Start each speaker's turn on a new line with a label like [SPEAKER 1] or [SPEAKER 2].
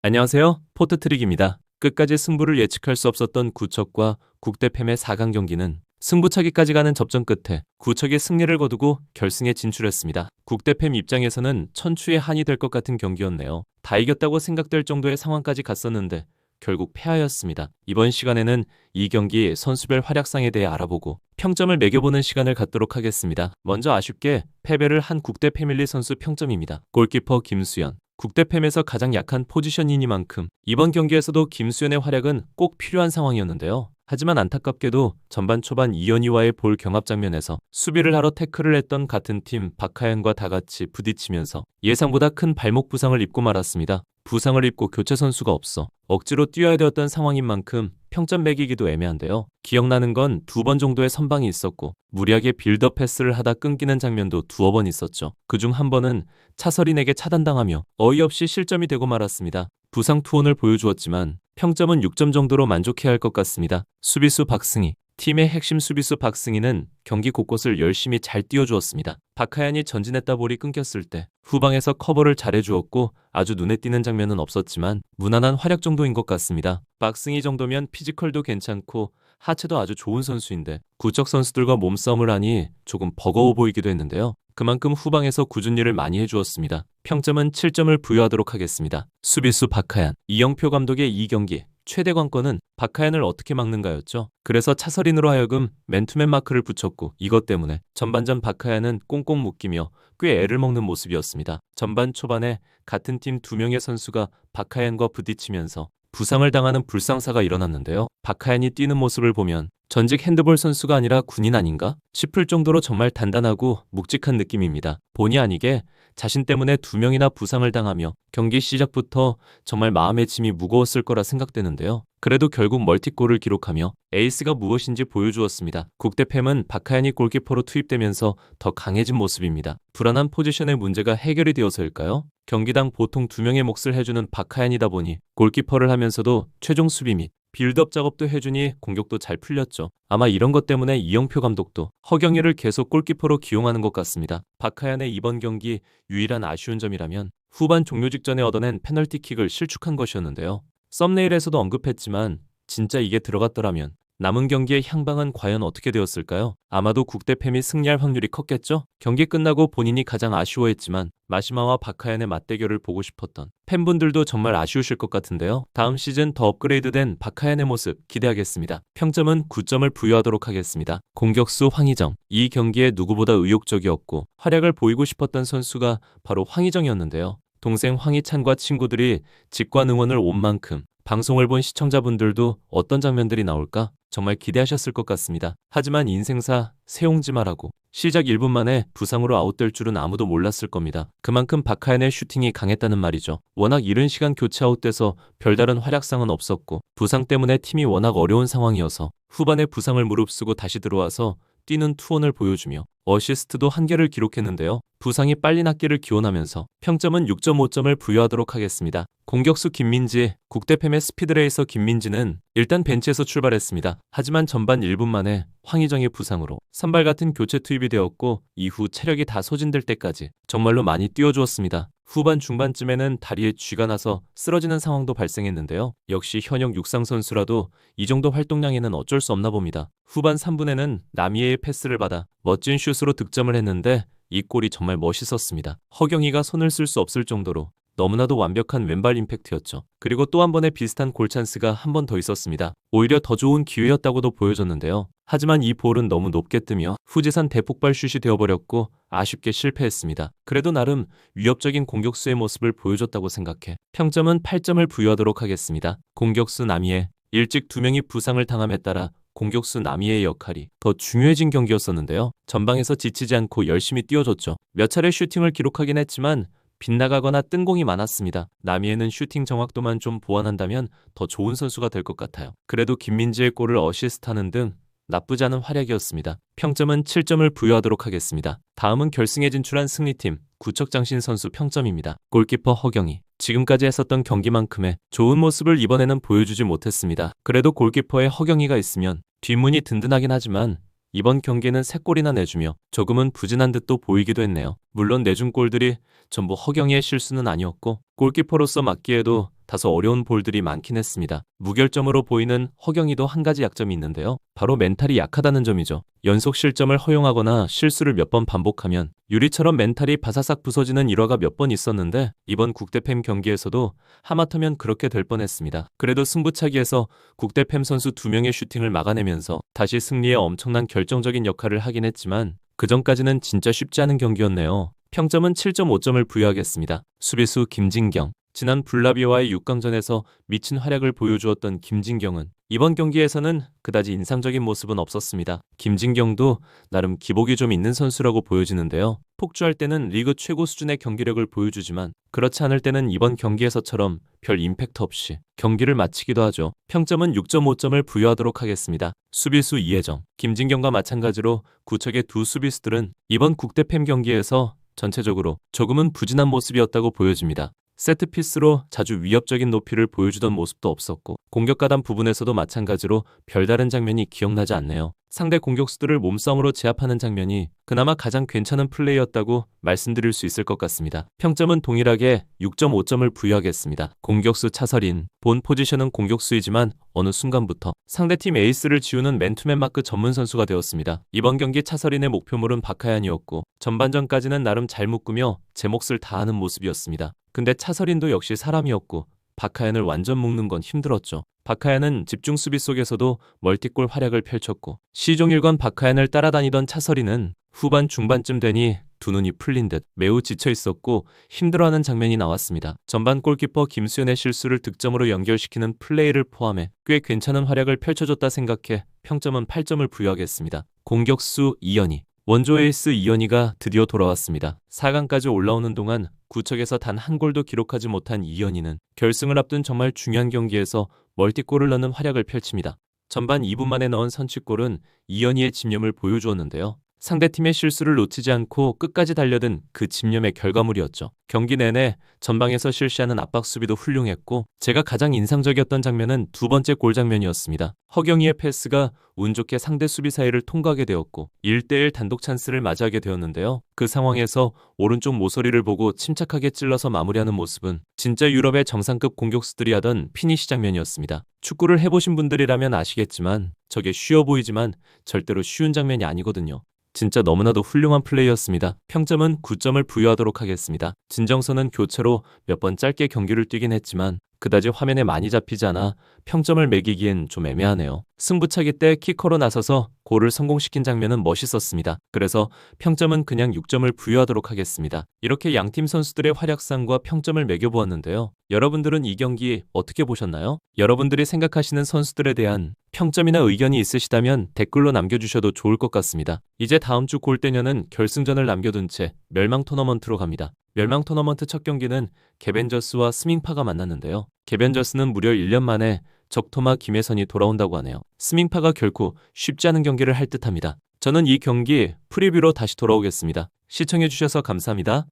[SPEAKER 1] 안녕하세요. 포트트릭입니다. 끝까지 승부를 예측할 수 없었던 구척과 국대팸의 4강 경기는 승부차기까지 가는 접전 끝에 구척이 승리를 거두고 결승에 진출했습니다. 국대팸 입장에서는 천추의 한이 될 것 같은 경기였네요. 다 이겼다고 생각될 정도의 상황까지 갔었는데 결국 패하였습니다. 이번 시간에는 이 경기 선수별 활약상에 대해 알아보고 평점을 매겨보는 시간을 갖도록 하겠습니다. 먼저 아쉽게 패배를 한 국대 패밀리 선수 평점입니다. 골키퍼 김수현. 국대팸에서 가장 약한 포지션이니만큼 이번 경기에서도 김수현의 활약은 꼭 필요한 상황이었는데요. 하지만 안타깝게도 전반 초반 이현희와의 볼 경합 장면에서 수비를 하러 태클을 했던 같은 팀 박하연과 다같이 부딪히면서 예상보다 큰 발목 부상을 입고 말았습니다. 부상을 입고 교체 선수가 없어 억지로 뛰어야 되었던 상황인 만큼 평점 매기기도 애매한데요. 기억나는 건 2번 정도의 선방이 있었고 무리하게 빌드업 패스를 하다 끊기는 장면도 2번 있었죠. 그중 한 번은 차서린에게 차단당하며 어이없이 실점이 되고 말았습니다. 부상 투혼을 보여주었지만 평점은 6점 정도로 만족해야 할 것 같습니다. 수비수 박승희. 팀의 핵심 수비수 박승희는 경기 곳곳을 열심히 잘 띄워주었습니다. 박하얀이 전진했다 볼이 끊겼을 때 후방에서 커버를 잘해주었고 아주 눈에 띄는 장면은 없었지만 무난한 활약 정도인 것 같습니다. 박승희 정도면 피지컬도 괜찮고 하체도 아주 좋은 선수인데 구적 선수들과 몸싸움을 하니 조금 버거워 보이기도 했는데요. 그만큼 후방에서 꾸준히 일을 많이 해주었습니다. 평점은 7점을 부여하도록 하겠습니다. 수비수 박하얀. 이영표 감독의 이 경기 최대 관건은 박하얀을 어떻게 막는가였죠. 그래서 차서린으로 하여금 맨투맨 마크를 붙였고 이것 때문에 전반전 박하얀은 꽁꽁 묶이며 꽤 애를 먹는 모습이었습니다. 전반 초반에 같은 팀 2명의 선수가 박하얀과 부딪히면서 부상을 당하는 불상사가 일어났는데요. 박하얀이 뛰는 모습을 보면 전직 핸드볼 선수가 아니라 군인 아닌가 싶을 정도로 정말 단단하고 묵직한 느낌입니다. 본의 아니게 자신 때문에 2명이나 부상을 당하며 경기 시작부터 정말 마음의 짐이 무거웠을 거라 생각되는데요. 그래도 결국 멀티골을 기록하며 에이스가 무엇인지 보여주었습니다. 국대팸은 박하얀이 골키퍼로 투입되면서 더 강해진 모습입니다. 불안한 포지션의 문제가 해결이 되어서일까요? 경기당 보통 2명의 몫을 해주는 박하얀이다 보니 골키퍼를 하면서도 최종 수비 및 빌드업 작업도 해주니 공격도 잘 풀렸죠. 아마 이런 것 때문에 이영표 감독도 허경희를 계속 골키퍼로 기용하는 것 같습니다. 박하얀의 이번 경기 유일한 아쉬운 점이라면 후반 종료 직전에 얻어낸 페널티킥을 실축한 것이었는데요. 썸네일에서도 언급했지만 진짜 이게 들어갔더라면 남은 경기의 향방은 과연 어떻게 되었을까요? 아마도 국대팸이 승리할 확률이 컸겠죠? 경기 끝나고 본인이 가장 아쉬워했지만 마시마와 박하얀의 맞대결을 보고 싶었던 팬분들도 정말 아쉬우실 것 같은데요. 다음 시즌 더 업그레이드된 박하얀의 모습 기대하겠습니다. 평점은 9점을 부여하도록 하겠습니다. 공격수 황희정. 이 경기에 누구보다 의욕적이었고 활약을 보이고 싶었던 선수가 바로 황희정이었는데요. 동생 황희찬과 친구들이 직관 응원을 온 만큼 방송을 본 시청자분들도 어떤 장면들이 나올까 정말 기대하셨을 것 같습니다. 하지만 인생사 세옹지마라고 시작 1분 만에 부상으로 아웃될 줄은 아무도 몰랐을 겁니다. 그만큼 박하얀의 슈팅이 강했다는 말이죠. 워낙 이른 시간 교체 아웃돼서 별다른 활약상은 없었고 부상 때문에 팀이 워낙 어려운 상황이어서 후반에 부상을 무릅쓰고 다시 들어와서 뛰는 투혼을 보여주며 어시스트도 1개를 기록했는데요. 부상이 빨리 낫기를 기원하면서 평점은 6.5점을 부여하도록 하겠습니다. 공격수 김민지. 국대팸의 스피드레이서 김민지는 일단 벤치에서 출발했습니다. 하지만 전반 1분 만에 황희정의 부상으로 선발 같은 교체 투입이 되었고 이후 체력이 다 소진될 때까지 정말로 많이 뛰어주었습니다. 후반 중반쯤에는 다리에 쥐가 나서 쓰러지는 상황도 발생했는데요. 역시 현역 육상 선수라도 이 정도 활동량에는 어쩔 수 없나 봅니다. 후반 3분에는 나미에의 패스를 받아 멋진 슛으로 득점을 했는데 이 골이 정말 멋있었습니다. 허경희가 손을 쓸 수 없을 정도로 너무나도 완벽한 왼발 임팩트였죠. 그리고 또 한 번의 비슷한 골 찬스가 한 번 더 있었습니다. 오히려 더 좋은 기회였다고도 보여졌는데요. 하지만 이 볼은 너무 높게 뜨며 후지산 대폭발 슛이 되어버렸고 아쉽게 실패했습니다. 그래도 나름 위협적인 공격수의 모습을 보여줬다고 생각해 평점은 8점을 부여하도록 하겠습니다. 공격수 남이에. 일찍 2명이 부상을 당함에 따라 공격수 남이의 역할이 더 중요해진 경기였었는데요. 전방에서 지치지 않고 열심히 뛰어줬죠. 몇 차례 슈팅을 기록하긴 했지만 빗나가거나 뜬 공이 많았습니다. 남이에는 슈팅 정확도만 좀 보완한다면 더 좋은 선수가 될 것 같아요. 그래도 김민지의 골을 어시스트하는 등 나쁘지 않은 활약이었습니다. 평점은 7점을 부여하도록 하겠습니다. 다음은 결승에 진출한 승리팀 구척장신 선수 평점입니다. 골키퍼 허경희. 지금까지 했었던 경기만큼의 좋은 모습을 이번에는 보여주지 못했습니다. 그래도 골키퍼에 허경희가 있으면 뒷문이 든든하긴 하지만 이번 경기는 3골이나 내주며 조금은 부진한 듯도 보이기도 했네요. 물론 내준 골들이 전부 허경이의 실수는 아니었고 골키퍼로서 막기에도 다소 어려운 볼들이 많긴 했습니다. 무결점으로 보이는 허경이도 한 가지 약점이 있는데요. 바로 멘탈이 약하다는 점이죠. 연속 실점을 허용하거나 실수를 몇 번 반복하면 유리처럼 멘탈이 바사삭 부서지는 일화가 몇 번 있었는데 이번 국대팸 경기에서도 하마터면 그렇게 될 뻔했습니다. 그래도 승부차기에서 국대팸 선수 2명의 슈팅을 막아내면서 다시 승리에 엄청난 결정적인 역할을 하긴 했지만 그전까지는 진짜 쉽지 않은 경기였네요. 평점은 7.5점을 부여하겠습니다. 수비수 김진경. 지난 블라비오와의 6강전에서 미친 활약을 보여주었던 김진경은 이번 경기에서는 그다지 인상적인 모습은 없었습니다. 김진경도 나름 기복이 좀 있는 선수라고 보여지는데요. 폭주할 때는 리그 최고 수준의 경기력을 보여주지만 그렇지 않을 때는 이번 경기에서처럼 별 임팩트 없이 경기를 마치기도 하죠. 평점은 6.5점을 부여하도록 하겠습니다. 수비수 이혜정. 김진경과 마찬가지로 구척의 두 수비수들은 이번 국대팸 경기에서 전체적으로 조금은 부진한 모습이었다고 보여집니다. 세트피스로 자주 위협적인 높이를 보여주던 모습도 없었고 공격가담 부분에서도 마찬가지로 별다른 장면이 기억나지 않네요. 상대 공격수들을 몸싸움으로 제압하는 장면이 그나마 가장 괜찮은 플레이였다고 말씀드릴 수 있을 것 같습니다. 평점은 동일하게 6.5점을 부여하겠습니다. 공격수 차설인. 본 포지션은 공격수이지만 어느 순간부터 상대팀 에이스를 지우는 맨투맨 마크 전문 선수가 되었습니다. 이번 경기 차설인의 목표물은 박하얀이었고 전반전까지는 나름 잘 묶으며 제 몫을 다하는 모습이었습니다. 근데 차설인도 역시 사람이었고 박하얀을 완전 묶는 건 힘들었죠. 박하얀은 집중 수비 속에서도 멀티골 활약을 펼쳤고 시종일관 박하얀을 따라다니던 차설인은 후반 중반쯤 되니 두 눈이 풀린 듯 매우 지쳐 있었고 힘들어하는 장면이 나왔습니다. 전반 골키퍼 김수현의 실수를 득점으로 연결시키는 플레이를 포함해 꽤 괜찮은 활약을 펼쳐줬다 생각해 평점은 8점을 부여하겠습니다. 공격수 이현희. 원조 에이스 이현희가 드디어 돌아왔습니다. 4강까지 올라오는 동안 구척에서 단 한 골도 기록하지 못한 이현희는 결승을 앞둔 정말 중요한 경기에서 멀티골을 넣는 활약을 펼칩니다. 전반 2분 만에 넣은 선취골은 이현희의 집념을 보여주었는데요. 상대팀의 실수를 놓치지 않고 끝까지 달려든 그 집념의 결과물이었죠. 경기 내내 전방에서 실시하는 압박 수비도 훌륭했고 제가 가장 인상적이었던 장면은 두 번째 골 장면이었습니다. 허경이의 패스가 운 좋게 상대 수비 사이를 통과하게 되었고 1대1 단독 찬스를 맞이하게 되었는데요. 그 상황에서 오른쪽 모서리를 보고 침착하게 찔러서 마무리하는 모습은 진짜 유럽의 정상급 공격수들이 하던 피니시 장면이었습니다. 축구를 해보신 분들이라면 아시겠지만 저게 쉬워 보이지만 절대로 쉬운 장면이 아니거든요. 진짜 너무나도 훌륭한 플레이였습니다. 평점은 9점을 부여하도록 하겠습니다. 진정선은 교체로 몇 번 짧게 경기를 뛰긴 했지만 그다지 화면에 많이 잡히지 않아 평점을 매기기엔 좀 애매하네요. 승부차기 때 키커로 나서서 골을 성공시킨 장면은 멋있었습니다. 그래서 평점은 그냥 6점을 부여하도록 하겠습니다. 이렇게 양팀 선수들의 활약상과 평점을 매겨보았는데요. 여러분들은 이 경기 어떻게 보셨나요? 여러분들이 생각하시는 선수들에 대한 평점이나 의견이 있으시다면 댓글로 남겨주셔도 좋을 것 같습니다. 이제 다음 주 골대녀는 결승전을 남겨둔 채 멸망 토너먼트로 갑니다. 멸망 토너먼트 첫 경기는 개벤저스와 스밍파가 만났는데요. 개벤저스는 무려 1년 만에 적토마 김혜선이 돌아온다고 하네요. 스밍파가 결코 쉽지 않은 경기를 할 듯합니다. 저는 이 경기 프리뷰로 다시 돌아오겠습니다. 시청해주셔서 감사합니다.